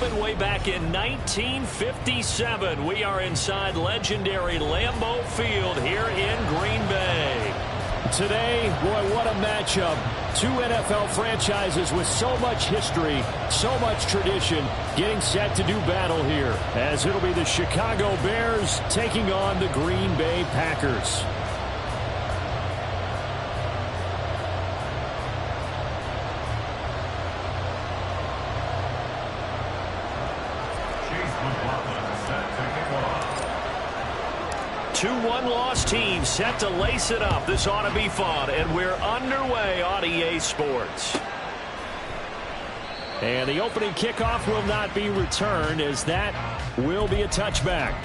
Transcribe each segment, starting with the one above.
opened way back in 1957. We are inside legendary Lambeau Field here in Green Bay. Today, boy, what a matchup. Two NFL franchises with so much history, so much tradition, getting set to do battle here, as it'll be the Chicago Bears taking on the Green Bay Packers. Two one-loss teams set to lace it up. This ought to be fun, and we're underway on EA Sports. And the opening kickoff will not be returned, as that will be a touchback.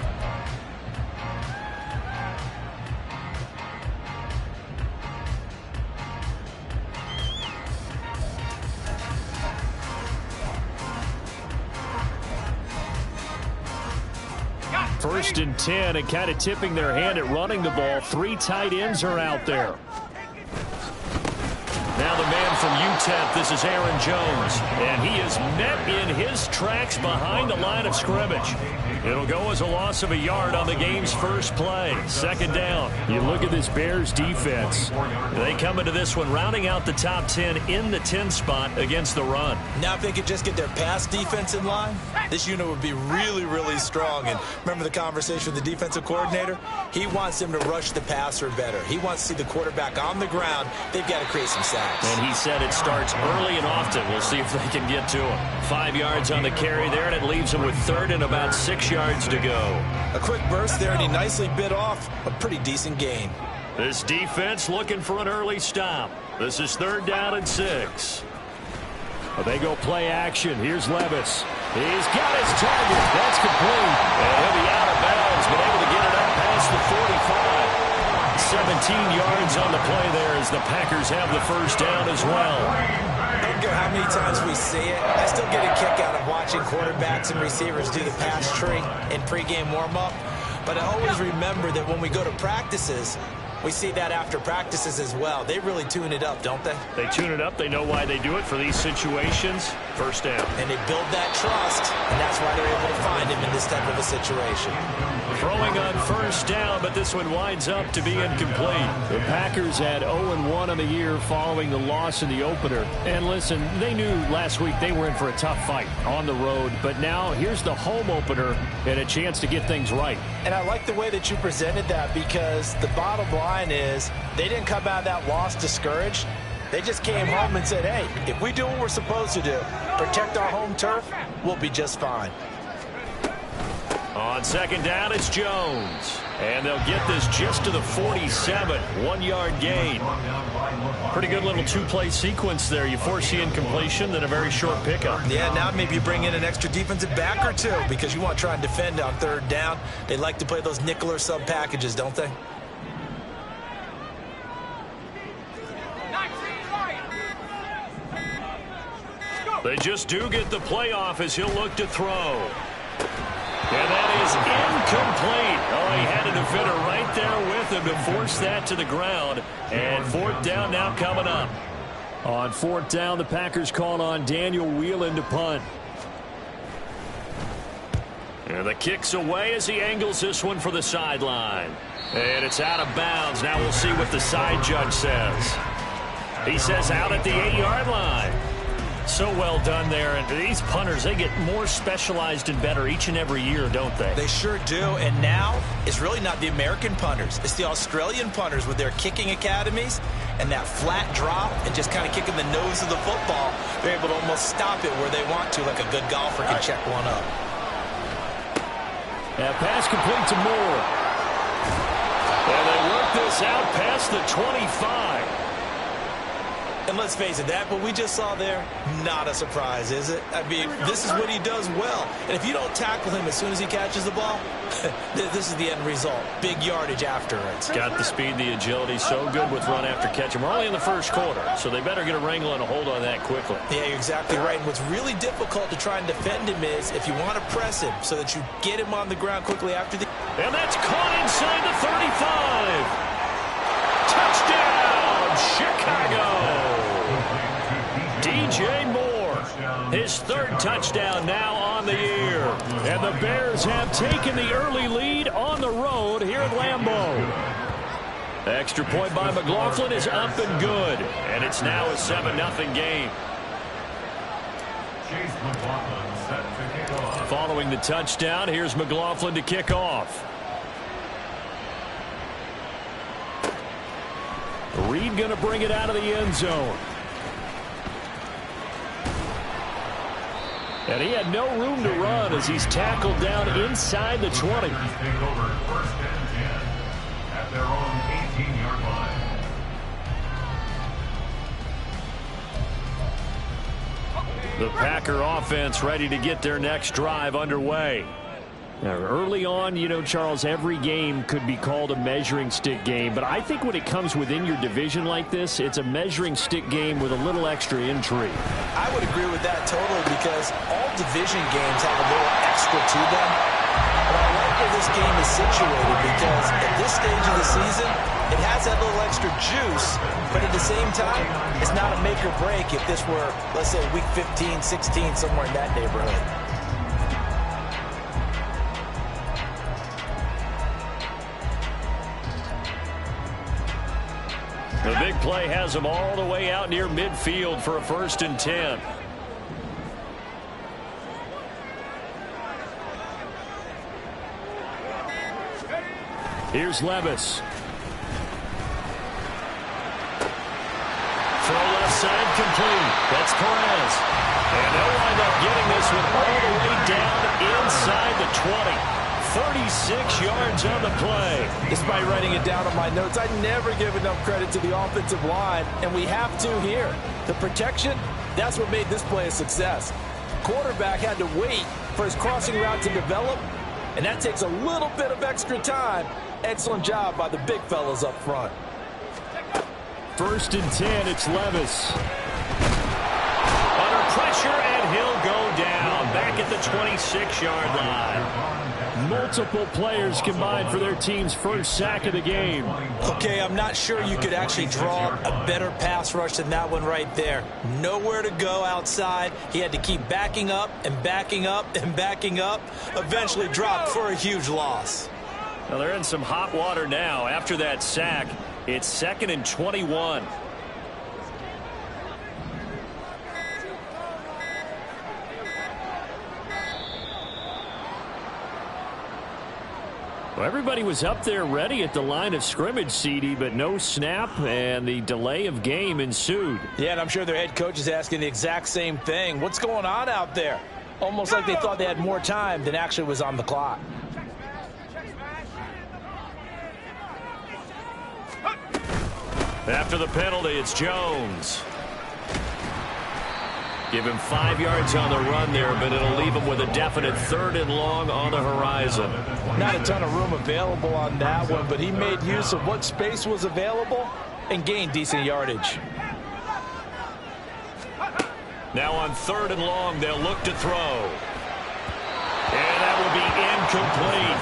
First and 10, and kind of tipping their hand at running the ball. Three tight ends are out there. Now the man from UTEP, this is Aaron Jones, and he is met in his tracks behind the line of scrimmage. It'll go as a loss of a yard on the game's first play. Second down. You look at this Bears defense. They come into this one rounding out the top 10 in the 10 spot against the run. Now if they could just get their pass defense in line, this unit would be really, really strong. And remember the conversation with the defensive coordinator? He wants them to rush the passer better. He wants to see the quarterback on the ground. They've got to create some sacks. And he said it starts early and often. We'll see if they can get to him. 5 yards on the carry there, and it leaves him with third and about 6 yards to go. A quick burst there, and he nicely bit off a pretty decent gain. This defense looking for an early stop. This is third down and 6. They go play action. Here's Levis. He's got his target. That's complete. And he'll be out of bounds, but able to get it up past the 45. 17 yards on the play there as the Packers have the first down as well. I don't care how many times we see it. I still get a kick out of watching quarterbacks and receivers do the pass tree in pregame warm-up. But I always remember that when we go to practices, we see that after practices as well. They really tune it up, don't they? They tune it up. They know why they do it for these situations. First down. And they build that trust, and that's why they're able to find him in this type of a situation. Throwing on first down, but this one winds up to be incomplete. The Packers had 0-1 on the year following the loss in the opener. And listen, they knew last week they were in for a tough fight on the road. But now here's the home opener and a chance to get things right. And I like the way that you presented that, because the bottom line is they didn't come out of that loss discouraged. They just came home and said, hey, if we do what we're supposed to do, protect our home turf, we'll be just fine. On second down, it's Jones. And they'll get this just to the 47. 1 yard gain. Pretty good little two-play sequence there. You force the incompletion, then a very short pickup. Yeah, now maybe you bring in an extra defensive back or two, because you want to try and defend on third down. They like to play those nickel or sub packages, don't they? They just do get the playoff as he'll look to throw. And that is incomplete. Oh, he had a defender right there with him to force that to the ground. And fourth down now coming up. On fourth down, the Packers called on Daniel Whelan to punt. And the kick's away as he angles this one for the sideline. And it's out of bounds. Now we'll see what the side judge says. He says out at the 8-yard line. So well done there. And these punters, they get more specialized and better each and every year, don't they? They sure do. And now it's really not the American punters. It's the Australian punters with their kicking academies and that flat drop and just kind of kicking the nose of the football. They're able to almost stop it where they want to, like a good golfer can check one up. That pass complete to Moore. And they work this out past the 25. And let's face it, that what we just saw there, not a surprise, is it? I mean, this is what he does well. And if you don't tackle him as soon as he catches the ball, this is the end result. Big yardage afterwards. Got the speed, the agility, so good with run after catch. We're only in the first quarter, so they better get a wrangle and a hold on that quickly. Yeah, you're exactly right. And what's really difficult to try and defend him is if you want to press him so that you get him on the ground quickly after the... And that's caught inside the 35. Touchdown, Chicago. DJ Moore, his third touchdown now on the year. And the Bears have taken the early lead on the road here at Lambeau. Extra point by McLaughlin is up and good. And it's now a 7-0 game. Following the touchdown, here's McLaughlin to kick off. Reed going to bring it out of the end zone. And he had no room to run as he's tackled down inside the 20. At their own 18-yard line. The Packer offense ready to get their next drive underway. Now, early on, you know, Charles, every game could be called a measuring stick game. But I think when it comes within your division like this, it's a measuring stick game with a little extra intrigue. I would agree with that totally because all division games have a little extra to them. But I like where this game is situated because at this stage of the season, it has that little extra juice. But at the same time, it's not a make or break if this were, let's say, week 15, 16, somewhere in that neighborhood. The big play has them all the way out near midfield for a 1st and 10. Here's Levis. Throw left side complete. That's Perez. And they'll wind up getting this one all the way down inside the 20. 36 yards on the play. Despite writing it down on my notes, I never give enough credit to the offensive line, and we have to here. The protection, that's what made this play a success. Quarterback had to wait for his crossing route to develop, and that takes a little bit of extra time. Excellent job by the big fellas up front. 1st and 10, it's Levis. Under pressure, and he'll go down back at the 26-yard line. Multiple players combined for their team's first sack of the game. Okay, I'm not sure you could actually draw a better pass rush than that one right there. Nowhere to go outside. He had to keep backing up and backing up and backing up. Eventually dropped for a huge loss. Well, they're in some hot water now. After that sack, it's 2nd and 21. Well, everybody was up there ready at the line of scrimmage, CD, but no snap, and the delay of game ensued. Yeah, and I'm sure their head coach is asking the exact same thing. What's going on out there? Almost like they thought they had more time than actually was on the clock. After the penalty, it's Jones. Give him 5 yards on the run there, but it'll leave him with a definite 3rd and long on the horizon. Not a ton of room available on that one, but he made use of what space was available and gained decent yardage. Now on 3rd and long, they'll look to throw. And that will be incomplete.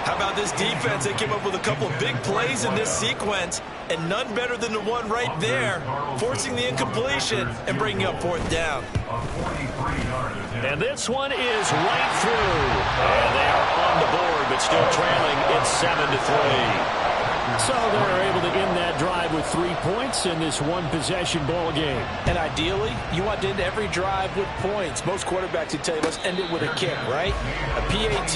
How about this defense? They came up with a couple of big plays in this sequence, and none better than the one right there, forcing the incompletion and bringing up 4th down. And this one is right through. And they are on the board, but still trailing. It's 7-3. So they're able to end that drive with 3 points in this one-possession ball game. And ideally, you want to end every drive with points. Most quarterbacks would tell you, let's end it with a kick, right? A PAT,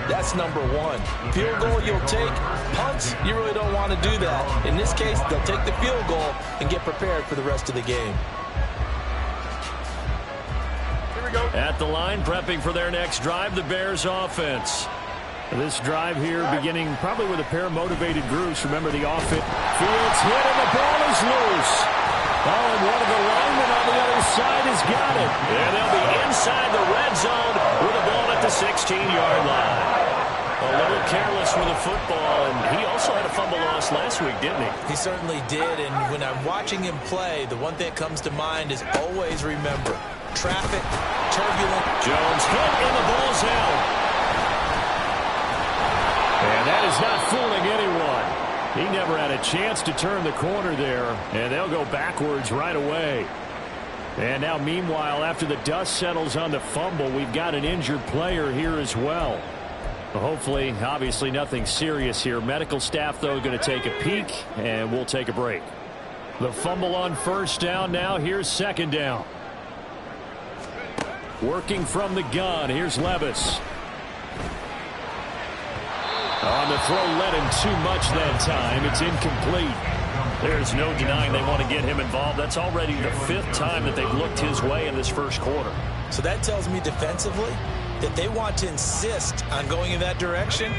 that's number 1. Field goal you'll take. Punts, you really don't want to do that. In this case, they'll take the field goal and get prepared for the rest of the game. Here we go. At the line, prepping for their next drive, the Bears offense. This drive here beginning probably with a pair of motivated groups. Remember the offense. Fields hit and the ball is loose. Oh, and one of the linemen on the other side has got it. And they'll be inside the red zone with the ball at the 16-yard line. A little careless with the football, and he also had a fumble loss last week, didn't he? He certainly did, and when I'm watching him play, the one thing that comes to mind is always remember, traffic, turbulent. Jones hit and the ball's held. And that is not fooling anyone. He never had a chance to turn the corner there, and they'll go backwards right away. And now, meanwhile, after the dust settles on the fumble, we've got an injured player here as well. Hopefully, obviously, nothing serious here. Medical staff, though, going to take a peek, and we'll take a break. The fumble on first down now. Here's second down. Working from the gun. Here's Levis. On the throw, led him too much that time. It's incomplete. There's no denying they want to get him involved. That's already the 5th time that they've looked his way in this first quarter. So that tells me defensively that they want to insist on going in that direction.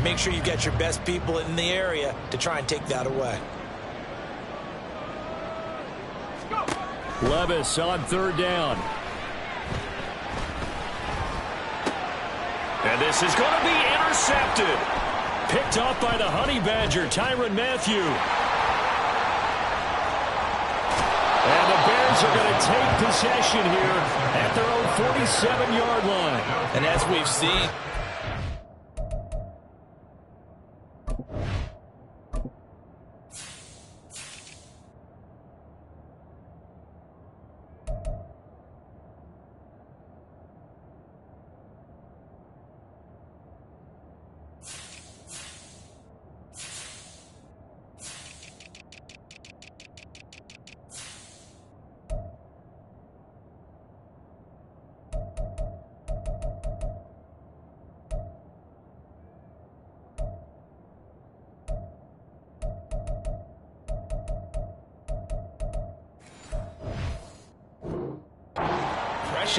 Make sure you've got your best people in the area to try and take that away. Levis on third down. And this is going to be intercepted. Picked off by the Honey Badger, Tyrann Mathieu. And the Bears are going to take possession here at their own 47-yard line. And as we've seen,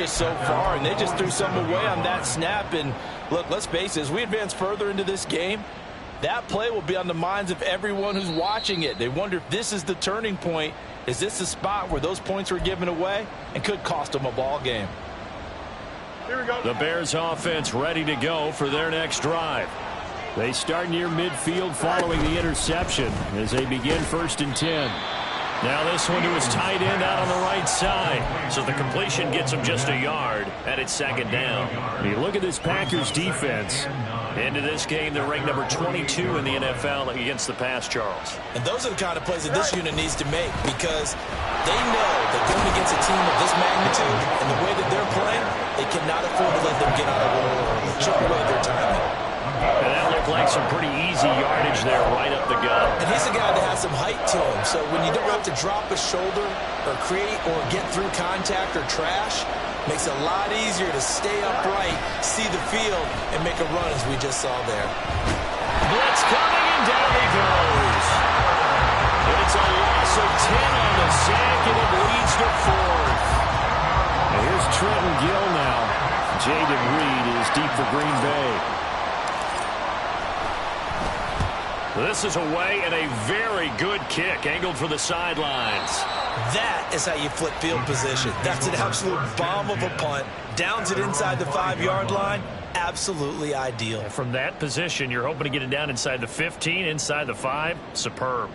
so far, and they just threw something away on that snap. And look, let's face it, as we advance further into this game, that play will be on the minds of everyone who's watching it. They wonder if this is the turning point. Is this the spot where those points were given away and could cost them a ball game? Here we go. The Bears offense ready to go for their next drive. They start near midfield following the interception as they begin 1st and 10. Now this one to his tight end out on the right side. So the completion gets him just a yard, and it's second down. You look at this Packers defense. Into this game, they're ranked number 22 in the NFL against the pass, Charles. And those are the kind of plays that this unit needs to make, because they know that going against a team of this magnitude and the way that they're playing, they cannot afford to let them get on a roll or chip away their timing. And that looked like some pretty easy yardage there right up the gut. And he's a guy that has some height to him, so when you don't have to drop a shoulder or create or get through contact or trash, makes it a lot easier to stay upright, see the field, and make a run as we just saw there. Blitz coming, and down he goes. It's a loss of 10 on the sack, and it leads to 4th. And here's Trenton Gill now. Jaden Reed is deep for Green Bay. This is away and a very good kick, angled for the sidelines. That is how you flip field position. That's an absolute bomb of a punt. Downs it inside the 5-yard line. Absolutely ideal. From that position, you're hoping to get it down inside the 15, inside the 5. Superb.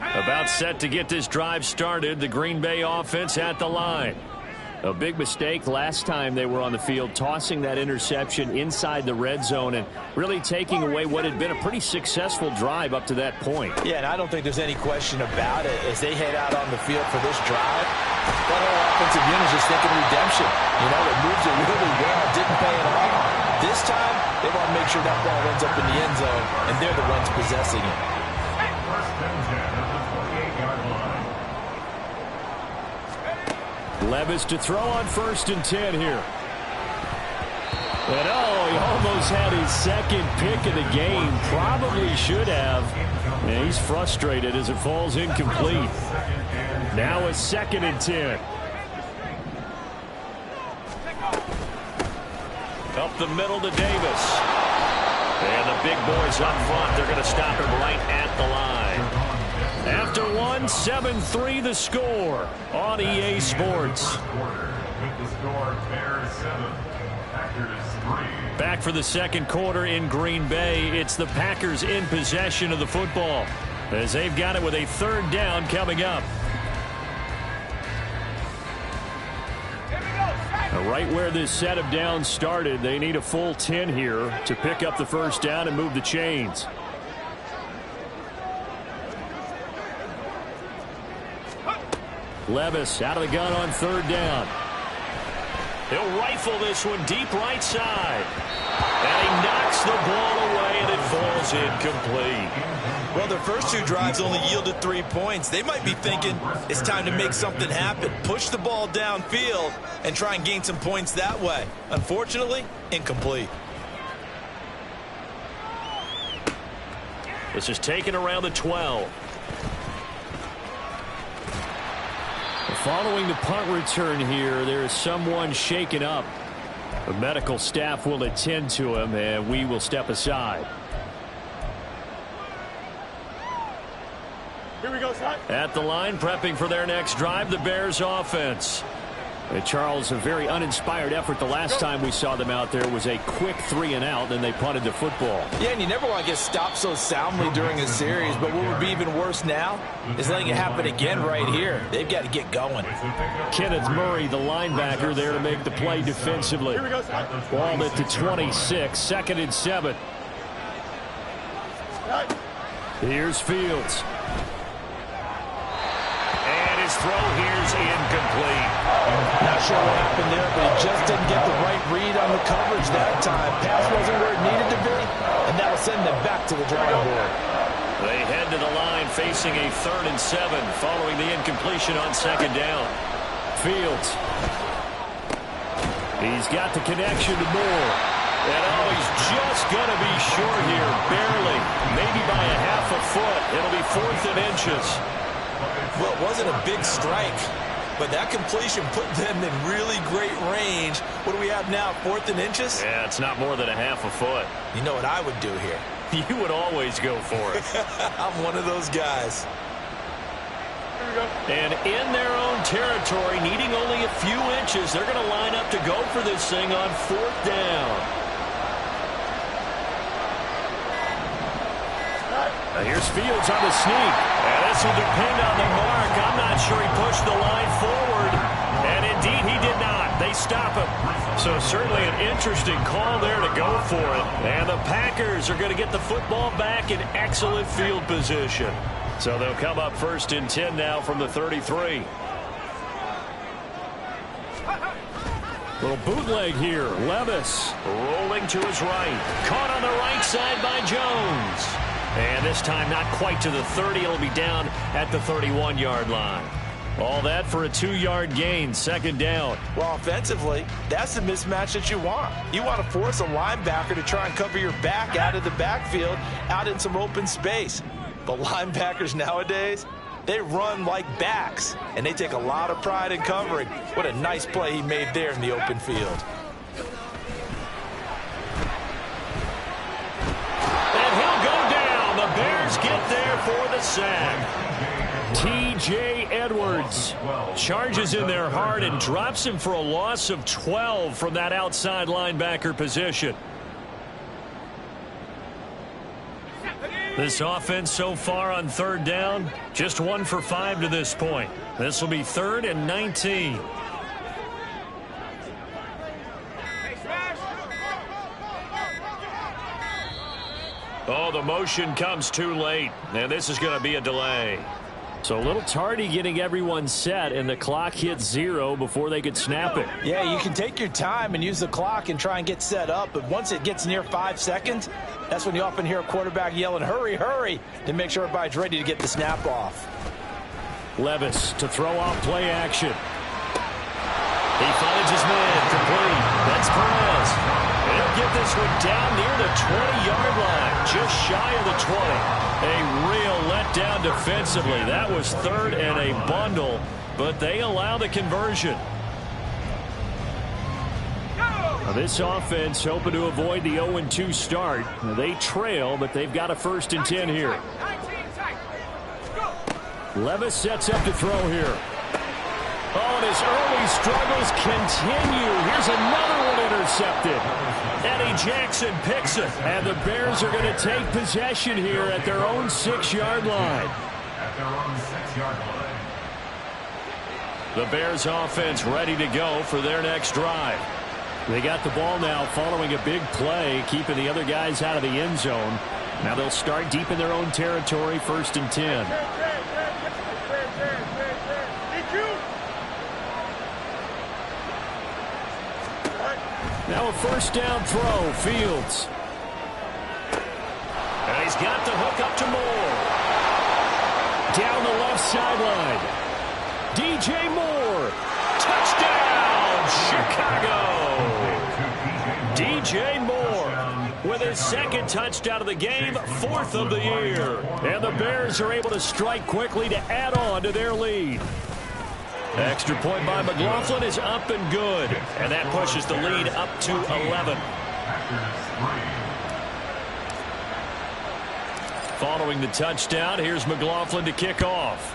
About set to get this drive started. The Green Bay offense at the line. A big mistake last time they were on the field, tossing that interception inside the red zone and really taking away what had been a pretty successful drive up to that point. Yeah, and I don't think there's any question about it. As they head out on the field for this drive, that whole offensive unit is just thinking redemption. You know, it moves it really well, didn't pay it off. This time, they want to make sure that ball ends up in the end zone, and they're the ones possessing it. Levis to throw on 1st and 10 here. And he almost had his second pick of the game. Probably should have. And he's frustrated as it falls incomplete. Now a 2nd and 10. Up the middle to Davis. And the big boys up front, they're going to stop him right at the line. After 7-3 the score on EA Sports. Back for the second quarter in Green Bay. It's the Packers in possession of the football as they've got it with a 3rd down coming up. Right where this set of downs started, they need a full 10 here to pick up the first down and move the chains. Levis out of the gun on third down. He'll rifle this one deep right side. And he knocks the ball away, and it falls incomplete. Well, their first two drives only yielded 3 points. They might be thinking it's time to make something happen. Push the ball downfield and try and gain some points that way. Unfortunately, incomplete. This is taken around the 12. Following the punt return here, there is someone shaken up. The medical staff will attend to him, and we will step aside. Here we go, Scott. At the line, prepping for their next drive, the Bears offense. Charles, a very uninspired effort the last time we saw them out there was a quick 3-and-out, then they punted the football. Yeah, and you never want to get stopped so soundly during a series, but what would be even worse now is letting it happen again right here. They've got to get going. Kenneth Murray, the linebacker, there to make the play defensively. Here we go, Scott. Ball at the 26, 2nd and 7. Here's Fields. His throw here's incomplete. Not sure what happened there, but he just didn't get the right read on the coverage that time. Pass wasn't where it needed to be, and that'll send them back to the drawing board. They head to the line facing a 3rd and 7 following the incompletion on 2nd down. Fields. He's got the connection to Moore. And he's just going to be short here, barely, maybe by a half a foot. It'll be 4th and inches. Well, it wasn't a big strike, but that completion put them in really great range. What do we have now, 4th and inches? Yeah, it's not more than a half a foot. You know what I would do here? You would always go for it. I'm one of those guys. And in their own territory, needing only a few inches, they're going to line up to go for this thing on 4th down. Now here's Fields on the sneak. And this will depend on the mark. I'm not sure he pushed the line forward. And indeed, he did not. They stop him. So certainly an interesting call there to go for it. And the Packers are going to get the football back in excellent field position. So they'll come up 1st and 10 now from the 33. Little bootleg here. Levis. Rolling to his right. Caught on the right side by Jones. And this time not quite to the 30. It'll be down at the 31-yard line. All that for a 2-yard gain, 2nd down. Well, offensively, that's the mismatch that you want. You want to force a linebacker to try and cover your back out of the backfield, out in some open space. But linebackers nowadays, they run like backs, and they take a lot of pride in covering. What a nice play he made there in the open field. And he'll go down. The Bears get there for the sack. T.J. Edwards charges in there hard and drops him for a loss of 12 from that outside linebacker position. This offense so far on 3rd down, just 1 for 5 to this point. This will be 3rd and 19. Oh, the motion comes too late, and this is going to be a delay. So a little tardy getting everyone set, and the clock hits 0 before they could snap it. Yeah, you can take your time and use the clock and try and get set up, but once it gets near 5 seconds, that's when you often hear a quarterback yelling, hurry, hurry, to make sure everybody's ready to get the snap off. Levis to throw off play action. He finds his man, complete. That's Perez. He'll get this one down near the 20-yard line, just shy of the 20. A real letdown defensively. That was 3rd and a bundle, but they allow the conversion. Now this offense hoping to avoid the 0-2 start. They trail, but they've got a 1st and 10 here. Levis sets up to throw here. Oh, and his early struggles continue. Here's another one intercepted. Eddie Jackson picks it. And the Bears are going to take possession here at their own 6-yard line. The Bears offense ready to go for their next drive. They got the ball now following a big play, keeping the other guys out of the end zone. Now they'll start deep in their own territory, 1st and 10. Now a first down throw, Fields. And he's got the hook up to Moore. Down the left sideline. DJ Moore. Touchdown, Chicago. DJ Moore with his 2nd touchdown of the game, 4th of the year. And the Bears are able to strike quickly to add on to their lead. Extra point by McLaughlin is up and good. And that pushes the lead up to 11. Following the touchdown, here's McLaughlin to kick off.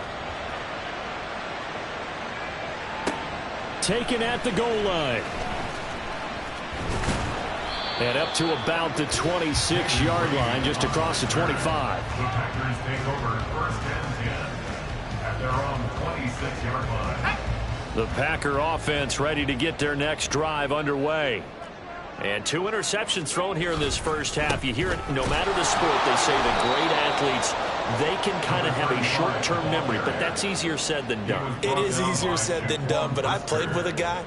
Taken at the goal line. And up to about the 26-yard line, just across the 25. The Packers take over 1st and 10 at their own 26-yard line. The Packer offense ready to get their next drive underway. And 2 interceptions thrown here in this first half. You hear it, no matter the sport, they say that great athletes, they can kind of have a short-term memory, but that's easier said than done. It is easier said than done, but I played with a guy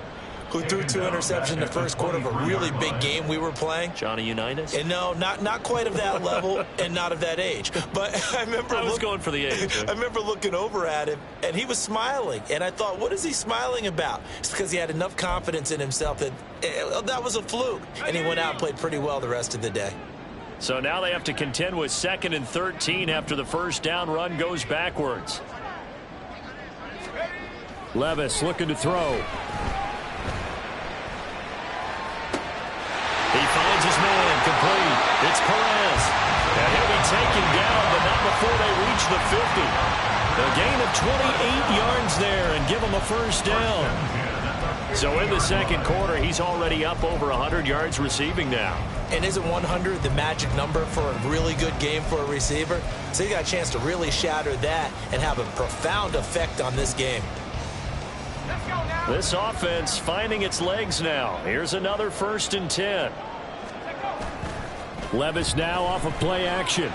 who threw 2 interceptions in the first quarter of a really big game we were playing. Johnny Unitas? And no, not quite of that level and not of that age. But I was going for the age. I remember looking over at him, and he was smiling. And I thought, what is he smiling about? It's because he had enough confidence in himself that that was a fluke. And he went out and played pretty well the rest of the day. So now they have to contend with 2nd and 13 after the first down run goes backwards. Levis looking to throw. He finds his man, complete. It's Perez. And he'll be taken down, but not before they reach the 50. A gain of 28 yards there and give him a first down. So in the second quarter, he's already up over 100 yards receiving now. And isn't 100 the magic number for a really good game for a receiver? So you got a chance to really shatter that and have a profound effect on this game. This offense finding its legs now. Here's another 1st and 10. Levis now off of play action.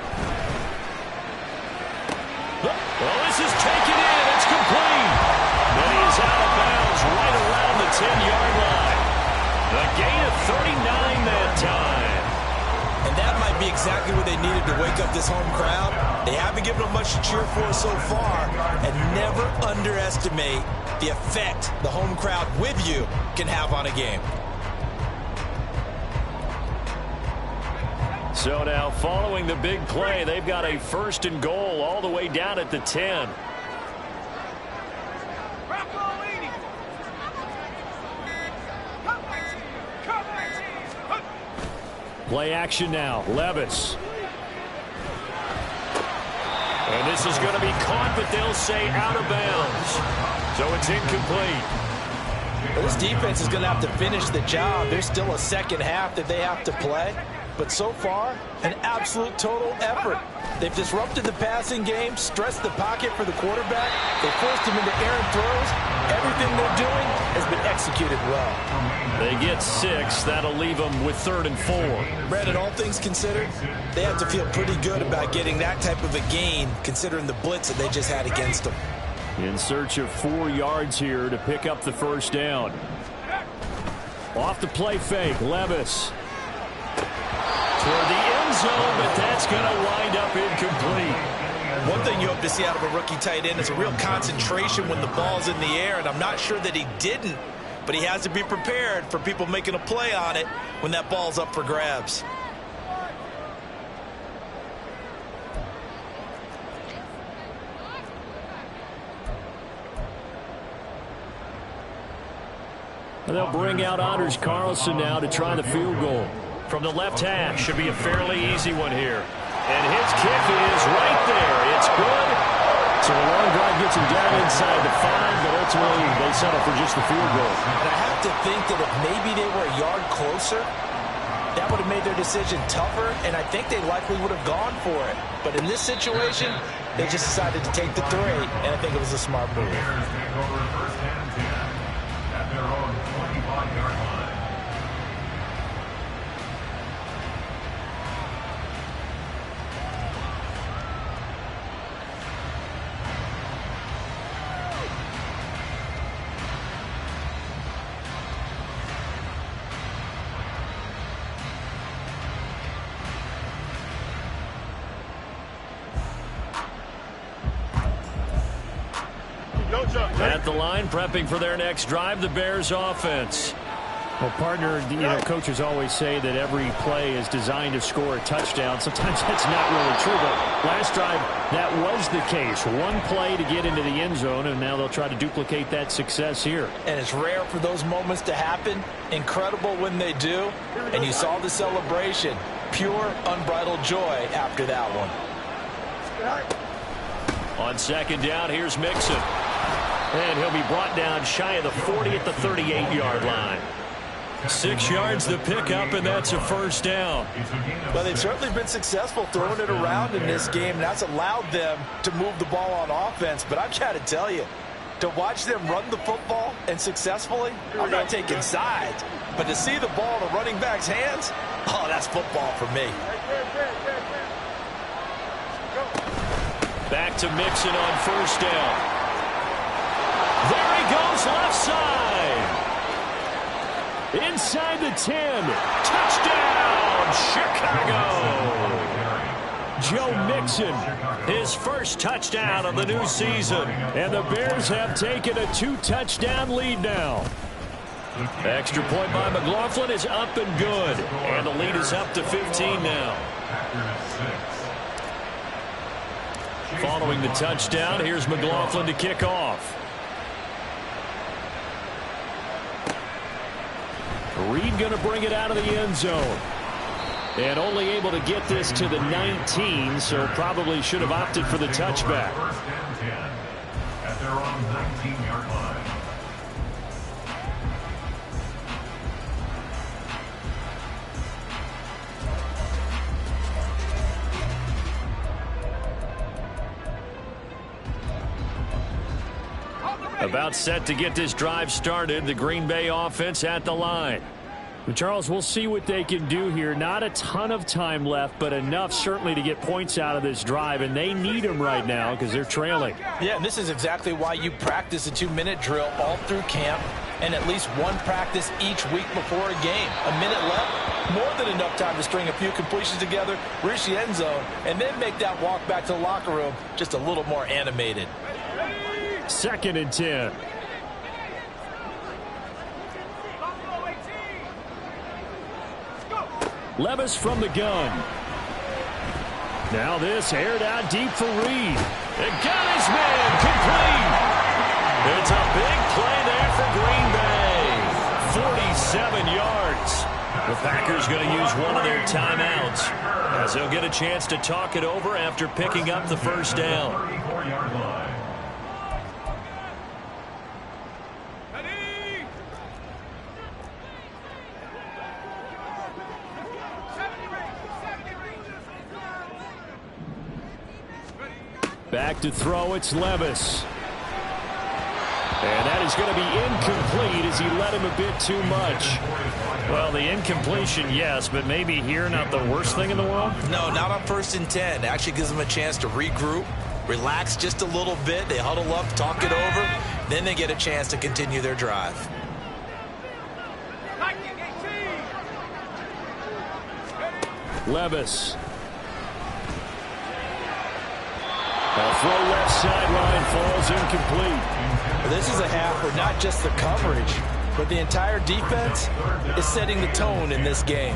Well, this is taken in. It's complete. And he is out of bounds right around the 10-yard line. A gain of 39 that time. And that might be exactly what they needed to wake up this home crowd. They haven't given them much to cheer for so far. And never underestimate the effect the home crowd with you can have on a game. So now following the big play, they've got a 1st and goal all the way down at the 10. Play action now. Levis. And this is going to be caught, but they'll say out of bounds. So it's incomplete. Well, this defense is going to have to finish the job. There's still a second half that they have to play. But so far, an absolute total effort. They've disrupted the passing game, stressed the pocket for the quarterback. They forced him into errant throws. Everything they're doing has been executed well. They get 6. That'll leave them with 3rd and 4. Brandon, all things considered, they have to feel pretty good about getting that type of a gain, considering the blitz that they just had against them. In search of 4 yards here to pick up the first down. Off the play fake, Levis. Toward the end zone, but that's going to wind up incomplete. One thing you hope to see out of a rookie tight end is a real concentration when the ball's in the air, and I'm not sure that he didn't, but he has to be prepared for people making a play on it when that ball's up for grabs. And they'll bring out Anders Carlson now to try the field goal. From the left hash, should be a fairly easy one here. And his kick is right there. It's good. So the long drive gets him down inside the 5, but ultimately they settle for just the field goal. And I have to think that if maybe they were a yard closer, that would have made their decision tougher, and I think they likely would have gone for it. But in this situation, they just decided to take the 3, and I think it was a smart move. At the line, prepping for their next drive, the Bears offense. Well, partner, coaches always say that every play is designed to score a touchdown. Sometimes that's not really true, but last drive, that was the case. One play to get into the end zone, and now they'll try to duplicate that success here. And it's rare for those moments to happen. Incredible when they do. And you saw the celebration. Pure, unbridled joy after that one. On second down, here's Mixon. And he'll be brought down shy of the 40 at the 38-yard line. 6 yards the pickup, and that's a first down. Well, they've certainly been successful throwing it around in this game, and that's allowed them to move the ball on offense. But I'm trying to tell you, to watch them run the football and successfully, I'm not taking sides, but to see the ball in the running back's hands, oh, that's football for me. Back to Mixon on first down. There he goes, left side. Inside the 10. Touchdown, Chicago. Joe Mixon, his first touchdown of the new season. And the Bears have taken a 2-touchdown lead now. Extra point by McLaughlin is up and good. And the lead is up to 15 now. Following the touchdown, here's McLaughlin to kick off. Reed going to bring it out of the end zone. And only able to get this to the 19, so probably should have opted for the touchback. First and 10 at their own 19-yard line. About set to get this drive started, the Green Bay offense at the line. Well, Charles, we'll see what they can do here. Not a ton of time left, but enough certainly to get points out of this drive, and they need them right now because they're trailing. Yeah, and this is exactly why you practice a 2-minute drill all through camp and at least one practice each week before a game. A minute left, more than enough time to string a few completions together, reach the end zone, and then make that walk back to the locker room just a little more animated. 2nd and 10. Levis from the gun. Now this aired out deep for Reed. It got his man complete. It's a big play there for Green Bay. 47 yards. The Packers going to use one of their timeouts as they'll get a chance to talk it over after picking up the first down. 34-yard line. Back to throw, it's Levis. And that is going to be incomplete as he led him a bit too much. Well, the incompletion, yes, but maybe here not the worst thing in the world? No, not on 1st and 10. Actually gives them a chance to regroup, relax just a little bit. They huddle up, talk it over. Then they get a chance to continue their drive. Levis. A throw left sideline falls incomplete. This is a half where not just the coverage, but the entire defense is setting the tone in this game.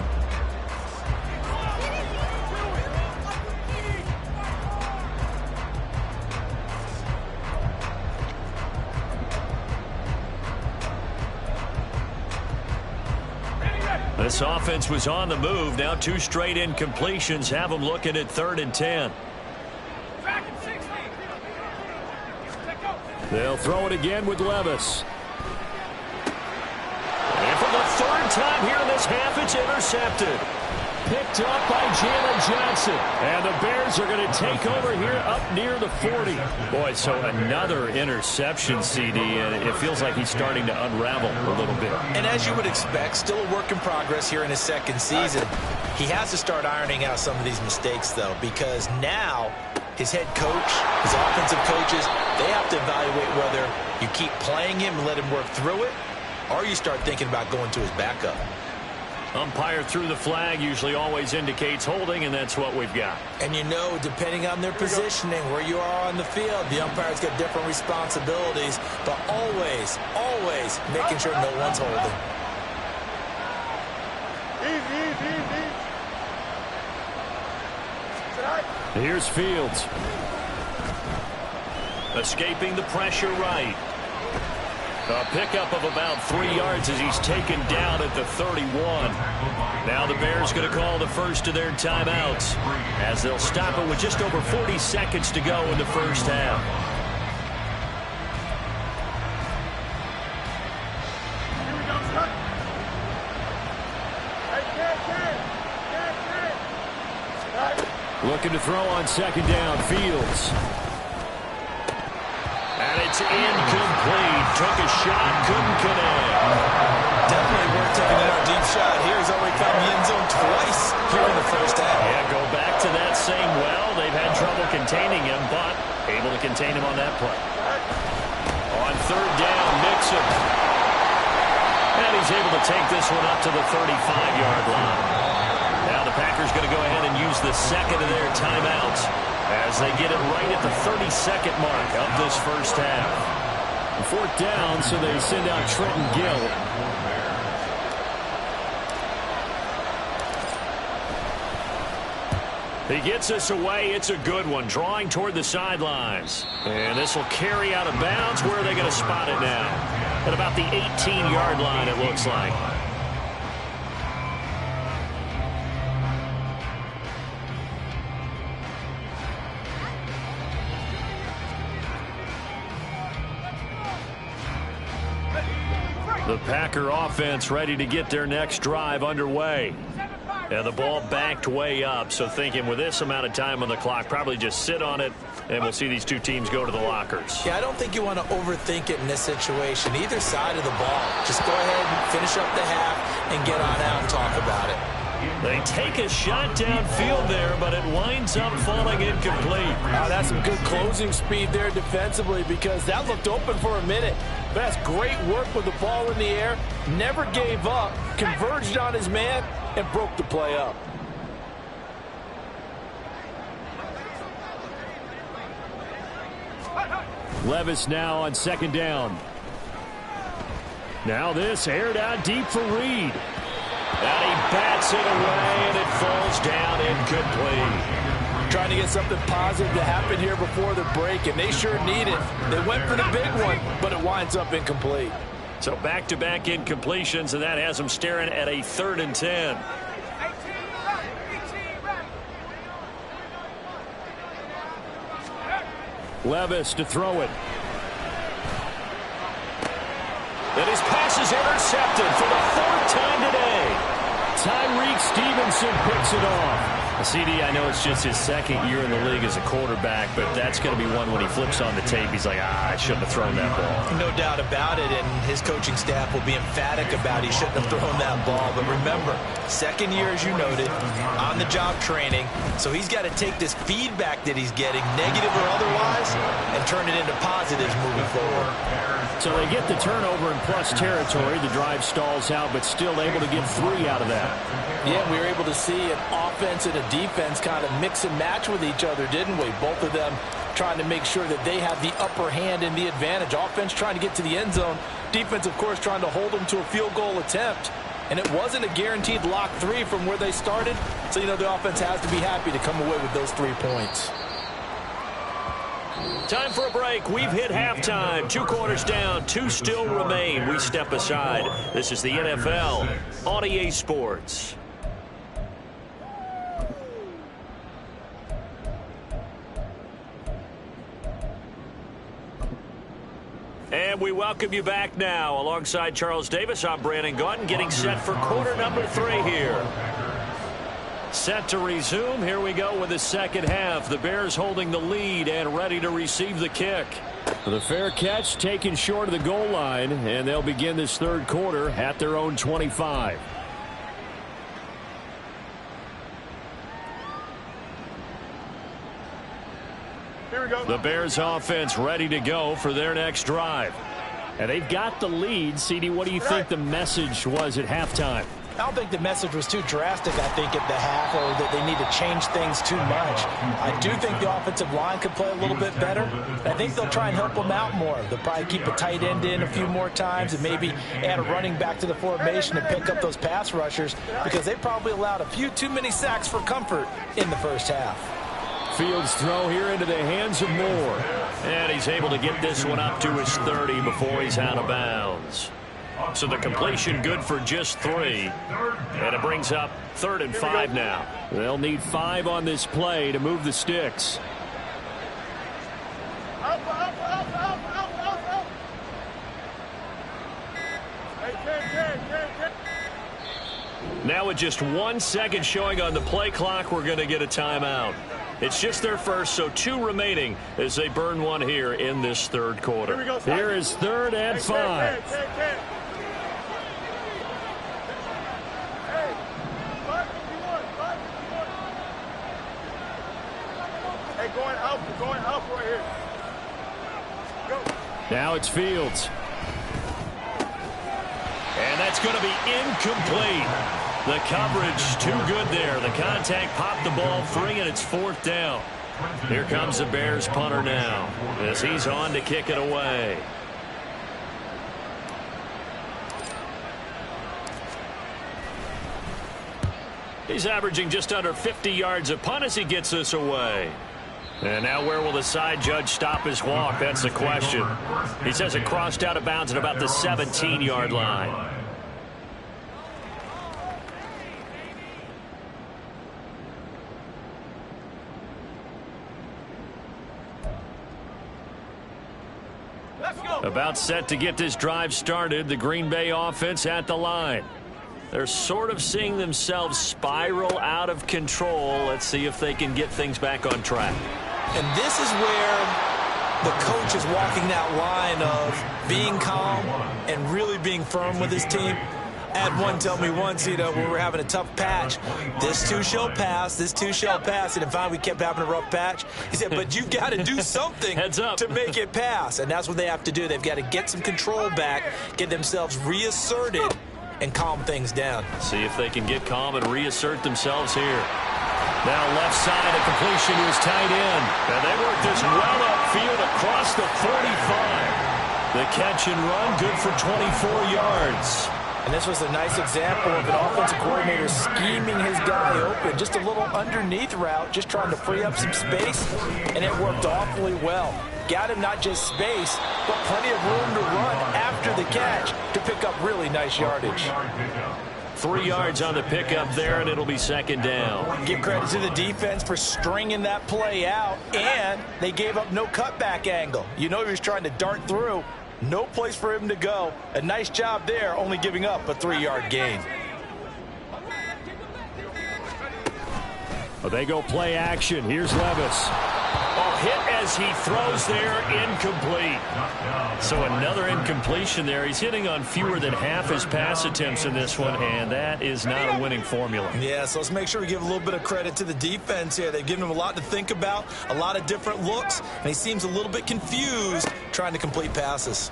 This offense was on the move. Now 2 straight incompletions have them looking at 3rd and 10. They'll throw it again with Levis. And for the 3rd time here in this half, it's intercepted. Picked up by Jalen Johnson. And the Bears are going to take over here up near the 40. Boy, so another interception, CD, and it feels like he's starting to unravel a little bit. And as you would expect, still a work in progress here in his 2nd season. He has to start ironing out some of these mistakes, though, because now his head coach, his offensive coaches, they have to evaluate whether you keep playing him and let him work through it, or you start thinking about going to his backup. Umpire threw the flag, usually always indicates holding, and that's what we've got. And you know, depending on their positioning, where you are on the field, the umpire's got different responsibilities, but always, always making sure no one's holding. Here's Fields. Escaping the pressure right. A pickup of about 3 yards as he's taken down at the 31. Now the Bears going to call the first of their timeouts as they'll stop it with just over 40 seconds to go in the first half. Looking to throw on second down. Fields. And it's incomplete. Took a shot, couldn't connect. Definitely worth taking another deep shot here. He's already found the end zone twice here in the first half. Yeah, go back to that same well. They've had trouble containing him, but able to contain him on that play. On third down, Mixon. And he's able to take this one up to the 35-yard line. Now the Packers going to go ahead and use the second of their timeouts as they get it right at the 32nd mark of this first half. Fourth down, so they send out Trenton Gill. He gets us away. It's a good one, drawing toward the sidelines. And this will carry out of bounds. Where are they going to spot it now? At about the 18-yard line, it looks like. The Packer offense ready to get their next drive underway. And the ball backed way up, so thinking with this amount of time on the clock, probably just sit on it, and we'll see these two teams go to the lockers. Yeah, I don't think you want to overthink it in this situation. Either side of the ball. Just go ahead and finish up the half and get on out and talk about it. They take a shot downfield there, but it winds up falling incomplete. That's some good closing speed there defensively because that looked open for a minute. But that's great work with the ball in the air. Never gave up, converged on his man, and broke the play up. Levis now on second down. Now this aired out deep for Reed. And he bats it away, and it falls down incomplete. Trying to get something positive to happen here before the break, and they sure need it. They went for the big one, but it winds up incomplete. So back-to-back incompletions, and that has them staring at a 3rd and 10. Levis to throw it. And his pass is intercepted for the 4th time today. Tyreek Stevenson picks it off. CD, I know it's just his 2nd year in the league as a quarterback, but that's going to be one when he flips on the tape. He's like, I shouldn't have thrown that ball. No doubt about it, and his coaching staff will be emphatic about he shouldn't have thrown that ball. But remember, 2nd year, as you noted, on-the-job training, so he's got to take this feedback that he's getting, negative or otherwise, and turn it into positives moving forward. So they get the turnover in plus territory. The drive stalls out, but still able to get 3 out of that. Yeah, we were able to see an offense and a defense kind of mix and match with each other, didn't we? Both of them trying to make sure that they have the upper hand and the advantage. Offense trying to get to the end zone. Defense, of course, trying to hold them to a field goal attempt. And it wasn't a guaranteed lock 3 from where they started. So, you know, the offense has to be happy to come away with those 3 points. Time for a break. We've hit halftime. 2 quarters down. 2 still remain. We step aside. This is the NFL on EA Sports. And we welcome you back now. Alongside Charles Davis, I'm Brandon Gaudin, getting set for quarter number 3 here. Set to resume. Here we go with the second half. The Bears holding the lead and ready to receive the kick. The fair catch taken short of the goal line, and they'll begin this 3rd quarter at their own 25. Here we go. The Bears offense ready to go for their next drive. And they've got the lead. CD, what do you think the message was at halftime? I don't think the message was too drastic, I think, at the half, or that they need to change things too much. I do think the offensive line could play a little bit better. I think they'll try and help them out more. They'll probably keep a tight end in a few more times and maybe add a running back to the formation and pick up those pass rushers, because they probably allowed a few too many sacks for comfort in the first half. Fields throw here into the hands of Moore. And he's able to get this one up to his 30 before he's out of bounds. So the completion good for just 3. And it brings up 3rd and 5 now. They'll need 5 on this play to move the sticks. Now with just 1 second showing on the play clock, we're going to get a timeout. It's just their first, so 2 remaining as they burn one here in this 3rd quarter. Here is 3rd and 5. Hey, going out right here. Go. Now it's Fields. And that's going to be incomplete. The coverage too good there. The contact popped the ball free, and it's 4th down. Here comes the Bears punter now as he's on to kick it away. He's averaging just under 50 yards a punt as he gets this away. And now where will the side judge stop his walk? That's the question. He says it crossed out of bounds at about the 17-yard line. About set to get this drive started. The Green Bay offense at the line. They're sort of seeing themselves spiral out of control. Let's see if they can get things back on track. And this is where the coach is walking that line of being calm and really being firm with his team. I had one tell me once, when we were having a tough patch, this too shall pass, this too shall pass. And finally we kept having a rough patch. He said, but you've got to do something Heads up. to make it pass. And that's what they have to do. They've got to get some control back, get themselves reasserted, and calm things down. See if they can get calm and reassert themselves here. Now left side, a completion to his tight end. And they work this well upfield across the 45. The catch and run, good for 24 yards. And this was a nice example of an offensive coordinator scheming his guy open. Just a little underneath route, just trying to free up some space, and it worked awfully well. Got him not just space, but plenty of room to run after the catch to pick up really nice yardage. 3 yards on the pickup there, and it'll be 2nd down. Give credit to the defense for stringing that play out, and they gave up no cutback angle. You know he was trying to dart through. No place for him to go. A nice job there, only giving up a 3-yard gain. Well, they go play action. Here's Levis. Hit as he throws there, incomplete. So another incompletion there. He's hitting on fewer than half his pass attempts in this one, and that is not a winning formula. Yeah, so let's make sure we give a little bit of credit to the defense here. They've given him a lot to think about, a lot of different looks, and he seems a little bit confused trying to complete passes.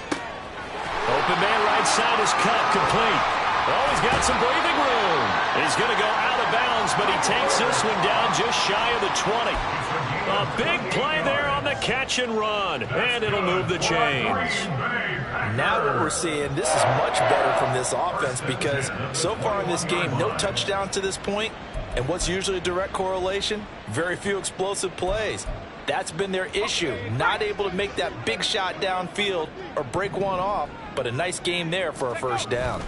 Open man right side is cut, complete. Oh, he's got some breathing room. He's going to go out of bounds, but he takes this one down just shy of the 20. A big play there on the catch and run, and it'll move the chains. Now what we're seeing, this is much better from this offense, because so far in this game, no touchdown to this point, and what's usually a direct correlation? Very few explosive plays. That's been their issue, not able to make that big shot downfield or break one off, but a nice game there for a 1st down.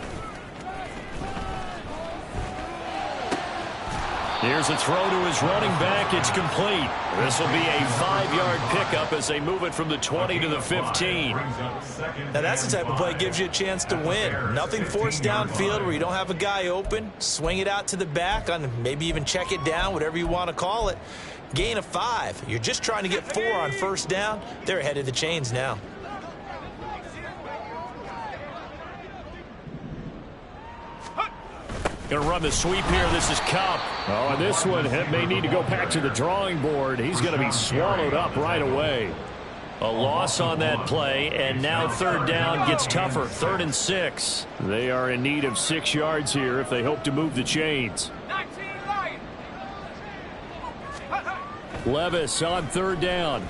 Here's a throw to his running back. It's complete. This will be a 5-yard pickup as they move it from the 20 to the 15. Now that's the type of play that gives you a chance to win. Nothing forced downfield where you don't have a guy open. Swing it out to the back, on maybe even check it down, whatever you want to call it. Gain of 5. You're just trying to get 4 on 1st down. They're ahead of the chains now. Going to run the sweep here. This is Kupp. Oh, and this one may need to go back to the drawing board. He's going to be swallowed up right away. A loss on that play, and now third down gets tougher. 3rd and 6. They are in need of 6 yards here if they hope to move the chains. Levis on 3rd down.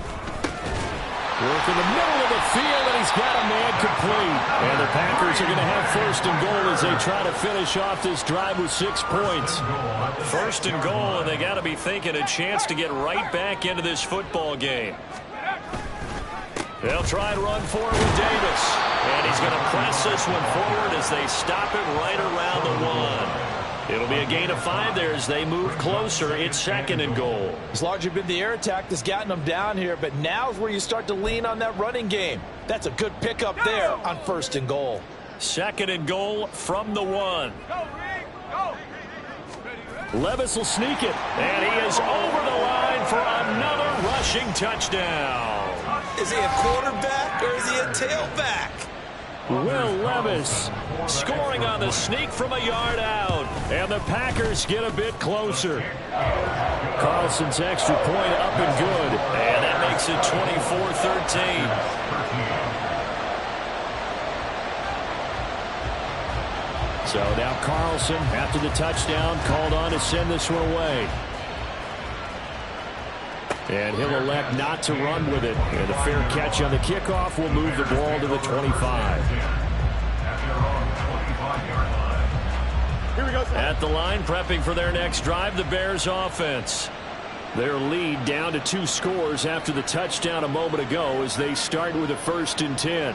Work in the middle of the field, and he's got a man complete. And the Packers are going to have 1st and goal as they try to finish off this drive with 6 points. 1st and goal, and they got to be thinking a chance to get right back into this football game. They'll try and run forward with Davis. And he's going to press this one forward as they stop it right around the 1. It'll be a gain of 5 there as they move closer. It's 2nd and goal. It's largely been the air attack that's gotten them down here, but now's where you start to lean on that running game. That's a good pickup there on 1st and goal. 2nd and goal from the 1. Levis will sneak it. And he is over the line for another rushing touchdown. Is he a quarterback or is he a tailback? Will Levis scoring on the sneak from a yard out. And the Packers get a bit closer. Carlson's extra point up and good. And that makes it 24-13. So now Carlson, after the touchdown, called on to send this one away. And he'll elect not to run with it. And a fair catch on the kickoff will move the ball to the 25. Here we go. At the line, prepping for their next drive, the Bears offense. Their lead down to 2 scores after the touchdown a moment ago as they start with a 1st and 10.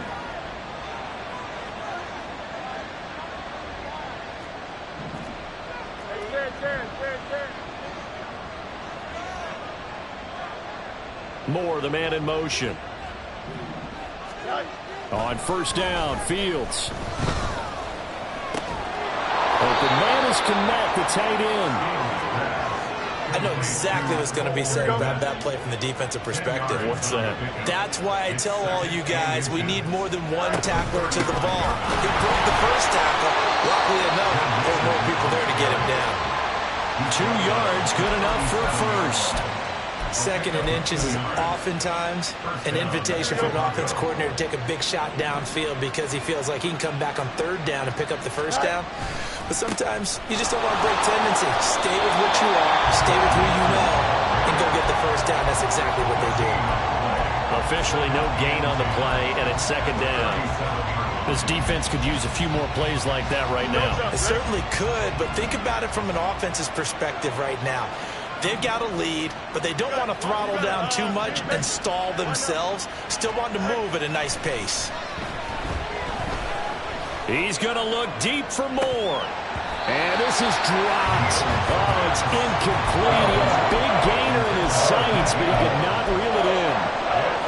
Moore, the man in motion. On 1st down, Fields. Open man is Kmet, the tight end. I know exactly what's going to be said about that play from the defensive perspective. What's that? That's why I tell all you guys we need more than one tackler to the ball. He broke the first tackle. Luckily enough, there were more people there to get him down. 2 yards, good enough for a 1st. 2nd and inches is oftentimes an invitation for an offense coordinator to take a big shot downfield because he feels like he can come back on 3rd down and pick up the 1st down. But sometimes you just don't want to break tendency. Stay with what you are, stay with who you know, and go get the 1st down. That's exactly what they do. Officially no gain on the play, and it's 2nd down. This defense could use a few more plays like that right now. It certainly could, but think about it from an offense's perspective right now. They've got a lead, but they don't want to throttle down too much and stall themselves. Still want to move at a nice pace. He's going to look deep for Moore. And this is dropped. Oh, it's incomplete. He had a big gainer in his sights, but he could not reel it in.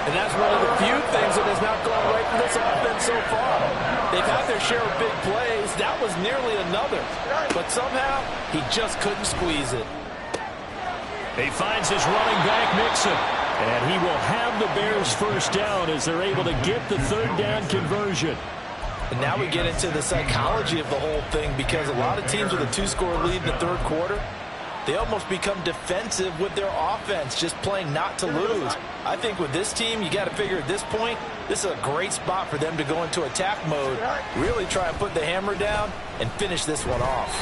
And that's one of the few things that has not gone right for this offense so far. They've had their share of big plays. That was nearly another. But somehow, he just couldn't squeeze it. He finds his running back, Mixon. And he will have the Bears 1st down as they're able to get the 3rd down conversion. And now we get into the psychology of the whole thing because a lot of teams with a 2-score lead in the 3rd quarter, they almost become defensive with their offense, just playing not to lose. I think with this team, you got to figure at this point, this is a great spot for them to go into attack mode, really try and put the hammer down and finish this one off.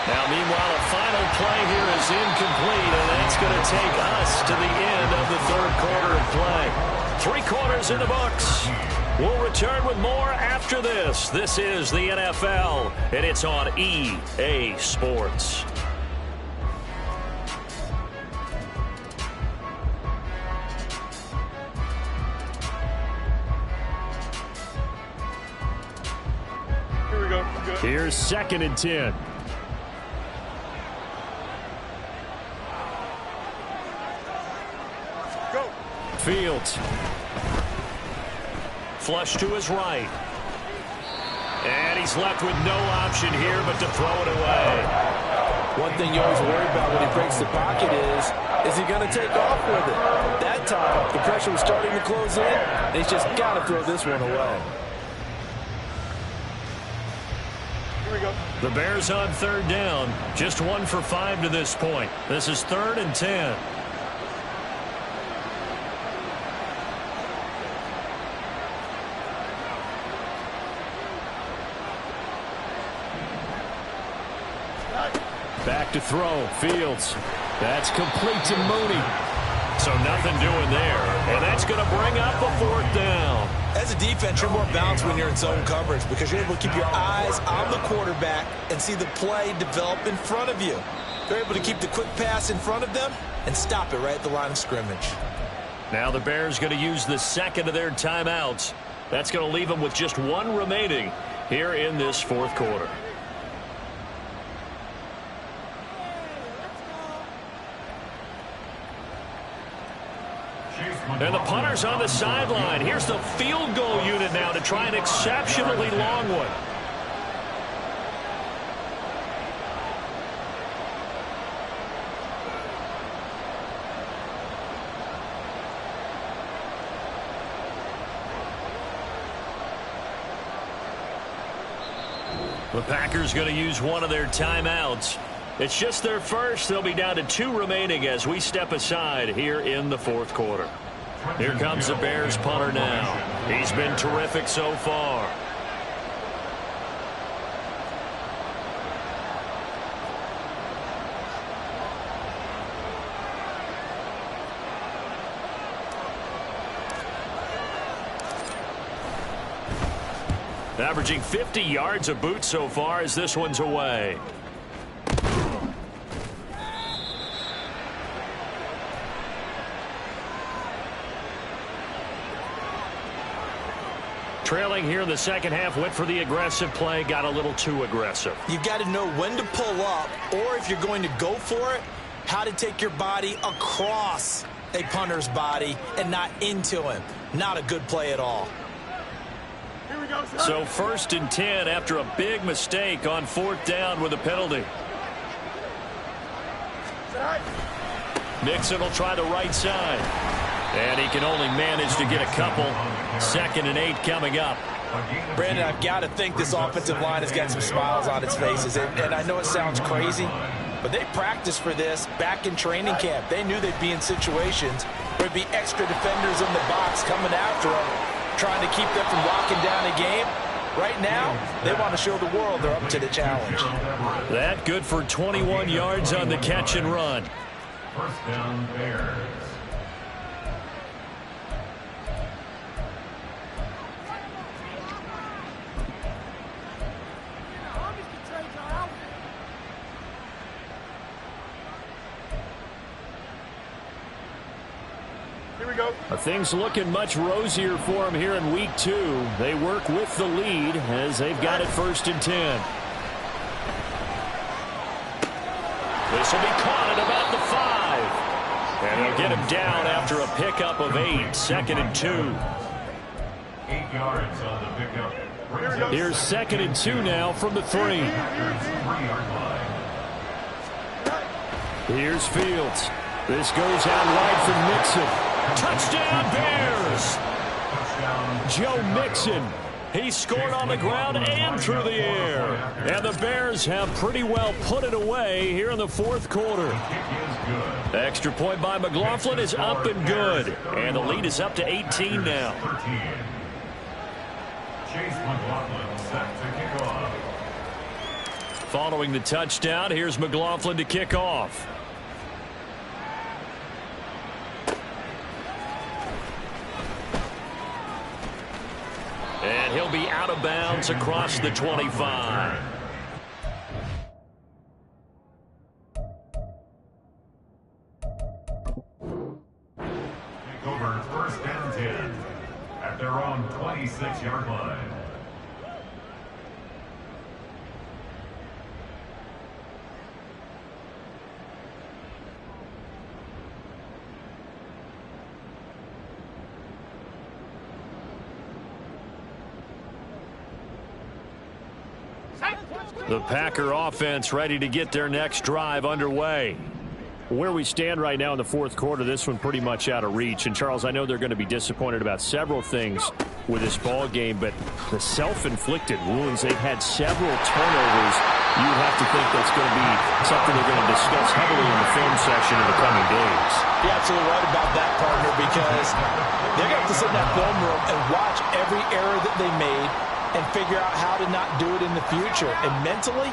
Now, meanwhile, a final play here is incomplete, and that's going to take us to the end of the 3rd quarter of play. 3 quarters in the books. We'll return with more after this. This is the NFL, and it's on EA Sports. Here we go. Good. Here's 2nd and 10. Go. Fields. Flush to his right. And he's left with no option here but to throw it away. One thing you always worry about when he breaks the pocket is he going to take off with it? That time, the pressure was starting to close in, and he's just got to throw this one away. Here we go. The Bears on 3rd down. Just 1 for 5 to this point. This is 3rd and 10. Back to throw. Fields. That's complete to Mooney. So nothing doing there. And that's going to bring up a 4th down. As a defense, you're more balanced when you're in zone coverage because you're able to keep your eyes on the quarterback and see the play develop in front of you. They're able to keep the quick pass in front of them and stop it right at the line of scrimmage. Now the Bears going to use the second of their timeouts. That's going to leave them with just 1 remaining here in this 4th quarter. And the punter's on the sideline. Here's the field goal unit now to try an exceptionally long one. The Packers going to use one of their timeouts. It's just their first. They'll be down to 2 remaining as we step aside here in the 4th quarter. Here comes the Bears punter now. He's been terrific so far. Averaging 50 yards a boot so far as this one's away. Trailing here in the second half, went for the aggressive play, got a little too aggressive. You've got to know when to pull up, or if you're going to go for it, how to take your body across a punter's body and not into him. Not a good play at all. So 1st and 10 after a big mistake on 4th down with a penalty. Mixon will try the right side. And he can only manage to get a couple. 2nd and 8 coming up. Brandon, I've got to think this offensive line has got some smiles on its faces. And I know it sounds crazy, but they practiced for this back in training camp. They knew they'd be in situations where there'd be extra defenders in the box coming after them, trying to keep them from locking down a game. Right now, they want to show the world they're up to the challenge. That good for 21 yards on the catch and run. 1st down, Bears. Things looking much rosier for them here in week 2. They work with the lead as they've got it 1st and 10. This will be caught at about the 5. And they'll get him down after a pickup of 8. 2nd and 2. 8 yards on the pickup. Here's 2nd and 2 now from the 3. 3-yard line. Here's Fields. This goes out wide for Mixon. Touchdown, Bears! Joe Mixon. He scored on the ground and through the air. And the Bears have pretty well put it away here in the 4th quarter. The extra point by McLaughlin is up and good. And the lead is up to 18 now. Chase McLaughlin set to kick off. Following the touchdown, here's McLaughlin to kick off. And he'll be out of bounds across the 25. Take over 1st and 10 at their own 26-yard line. The Packer offense ready to get their next drive underway. Where we stand right now in the 4th quarter, this one pretty much out of reach. And, Charles, I know they're going to be disappointed about several things with this ball game, but the self-inflicted wounds, they've had several turnovers. You have to think that's going to be something they're going to discuss heavily in the film session in the coming days. You're absolutely right about that, partner, because they're going to have to sit in that film room and watch every error that they made and figure out how to not do it in the future. And mentally,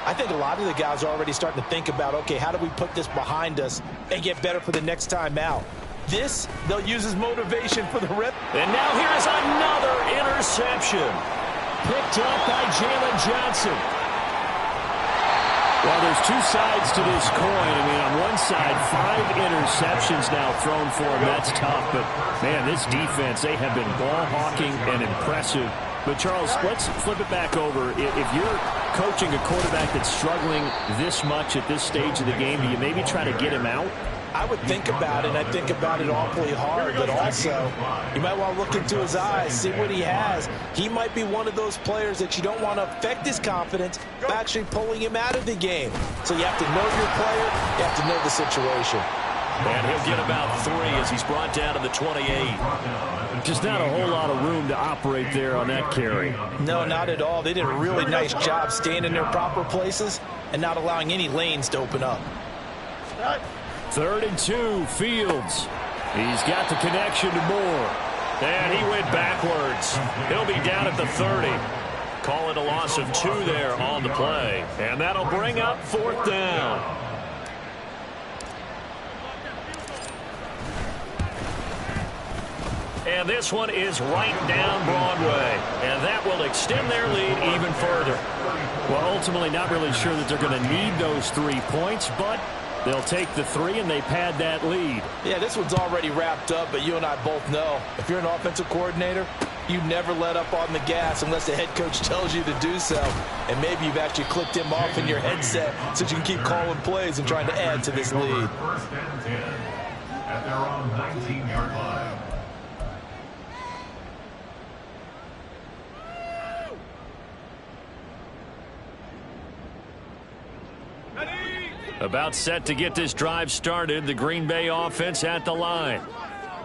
I think a lot of the guys are already starting to think about, okay, how do we put this behind us and get better for the next time out? This, they'll use as motivation for the rip. And now here is another interception. Picked up by Jalen Johnson. Well, there's two sides to this coin. I mean, on one side, 5 interceptions now thrown for him. That's tough. But, man, this defense, they have been ball hawking and impressive. But, Charles, let's flip it back over. If you're coaching a quarterback that's struggling this much at this stage of the game, do you maybe try to get him out? I would think about it, and I think about it awfully hard, but also you might want to look into his eyes, see what he has. He might be one of those players that you don't want to affect his confidence by actually pulling him out of the game. So you have to know your player, you have to know the situation. And he'll get about 3 as he's brought down to the 28. Just not a whole lot of room to operate there on that carry. No, not at all. They did a really nice job staying in their proper places and not allowing any lanes to open up. 3rd and 2, Fields. He's got the connection to Moore. And he went backwards. He'll be down at the 30. Call it a loss of 2 there on the play. And that'll bring up 4th down. And this one is right down Broadway. And that will extend their lead even further. Well, ultimately not really sure that they're going to need those 3 points, but they'll take the 3 and they pad that lead. Yeah, this one's already wrapped up, but you and I both know if you're an offensive coordinator, you never let up on the gas unless the head coach tells you to do so. And maybe you've actually clicked him off in your headset so you can keep calling plays and trying to add to this lead. 1st and 10 at their own 19-yard line. About set to get this drive started, the Green Bay offense at the line.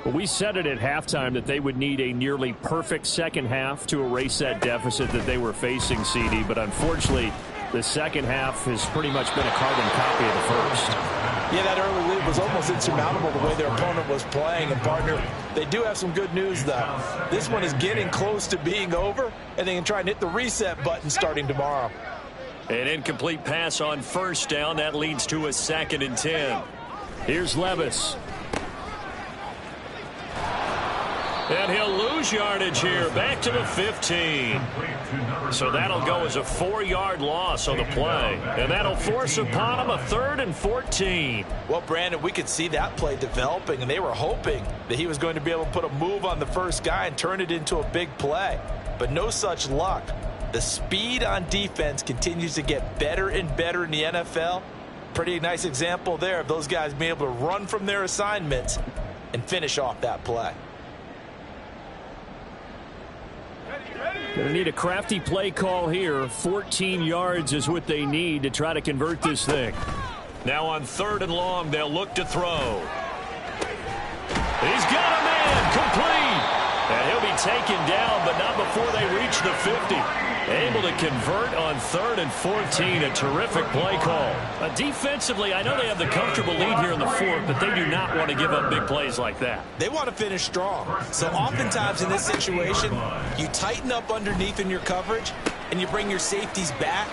Well, we said it at halftime that they would need a nearly perfect second half to erase that deficit that they were facing, CD. But unfortunately, the second half has pretty much been a carbon copy of the first. Yeah, that early lead was almost insurmountable the way their opponent was playing. And, partner, they do have some good news, though. This one is getting close to being over, and they can try and hit the reset button starting tomorrow. An incomplete pass on 1st down. That leads to a 2nd and 10. Here's Levis. And he'll lose yardage here. Back to the 15. So that'll go as a 4-yard loss on the play. And that'll force upon him a 3rd and 14. Well, Brandon, we could see that play developing, and they were hoping that he was going to be able to put a move on the first guy and turn it into a big play. But no such luck. The speed on defense continues to get better and better in the NFL. Pretty nice example there of those guys being able to run from their assignments and finish off that play. Going to need a crafty play call here. 14 yards is what they need to try to convert this thing. Now on 3rd and long, they'll look to throw. He's got a man complete. And he'll be taken down, but not before they reach the 50. Able to convert on 3rd and 14. A terrific play call. Defensively, I know they have the comfortable lead here in the 4th, but they do not want to give up big plays like that. They want to finish strong. So oftentimes in this situation, you tighten up underneath in your coverage, and you bring your safeties back.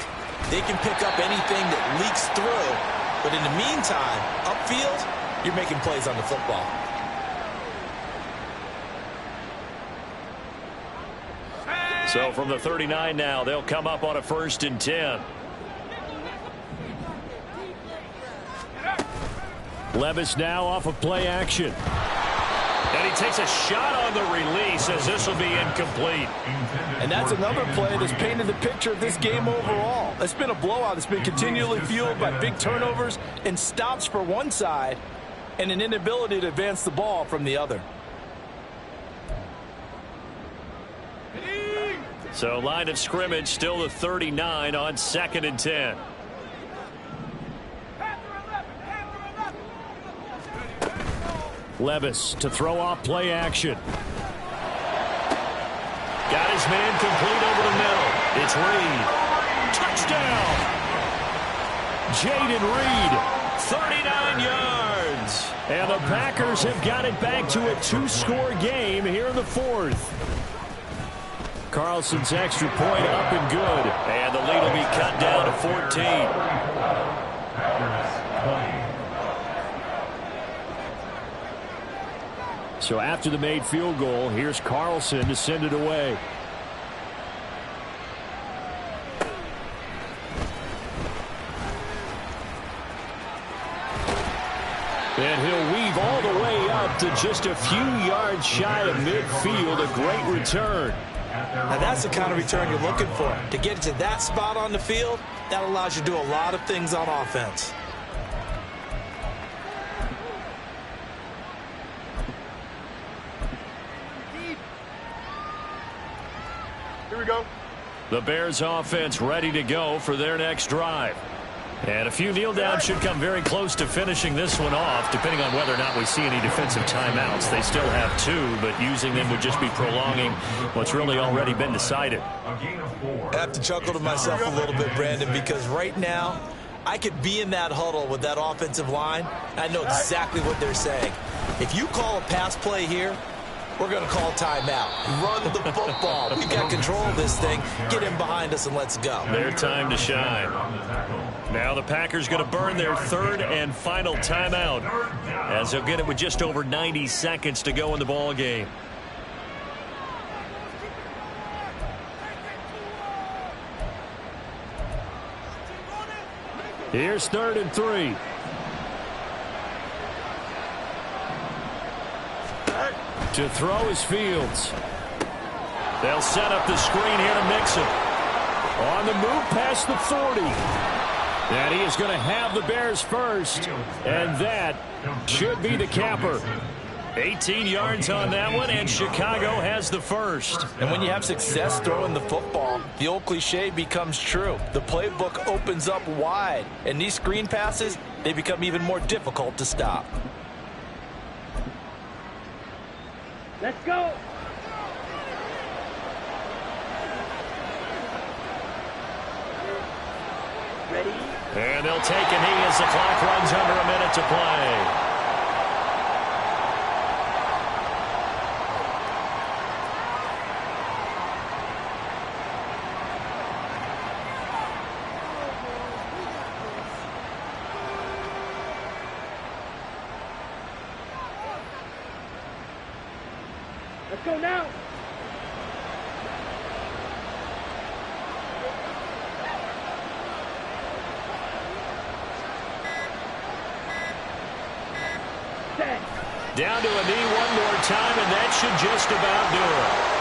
They can pick up anything that leaks through. But in the meantime, upfield, you're making plays on the football. So from the 39 now, they'll come up on a 1st and 10. Levis now off of play action. And he takes a shot on the release as this will be incomplete. And that's another play that's painted the picture of this game overall. It's been a blowout. It's been continually fueled by big turnovers and stops for one side and an inability to advance the ball from the other. So line of scrimmage still the 39 on 2nd and 10. Levis to throw off play action. Got his man complete over the middle. It's Reed. Touchdown. Jaden Reed. 39 yards. And the Packers have got it back to a 2-score game here in the 4th. Carlson's extra point up and good. And the lead will be cut down to 14. So after the made field goal, here's Carlson to send it away. And he'll weave all the way up to just a few yards shy of midfield. A great return. Now that's the kind of return you're looking for. To get to that spot on the field, that allows you to do a lot of things on offense. Here we go. The Bears offense ready to go for their next drive. And a few kneel downs should come very close to finishing this one off, depending on whether or not we see any defensive timeouts. They still have 2, but using them would just be prolonging what's really already been decided. I have to chuckle to myself a little bit, Brandon, because right now I could be in that huddle with that offensive line. I know exactly what they're saying. If you call a pass play here, we're going to call timeout. Run the football. We've got control of this thing. Get him behind us and let's go. Their time to shine. Now the Packers going to burn their 3rd and final timeout, as they'll get it with just over 90 seconds to go in the ball game. Here's 3rd and 3. To throw is Fields. They'll set up the screen here to Mixon. On the move past the 40. And he is going to have the Bears first. And that should be the capper. 18 yards on that one, and Chicago has the first. And when you have success throwing the football, the old cliche becomes true. The playbook opens up wide. And these screen passes, they become even more difficult to stop. Let's go. Ready? And they'll take a knee as the clock runs under a minute to play. Let's go now. Down to a knee one more time, and that should just about do it.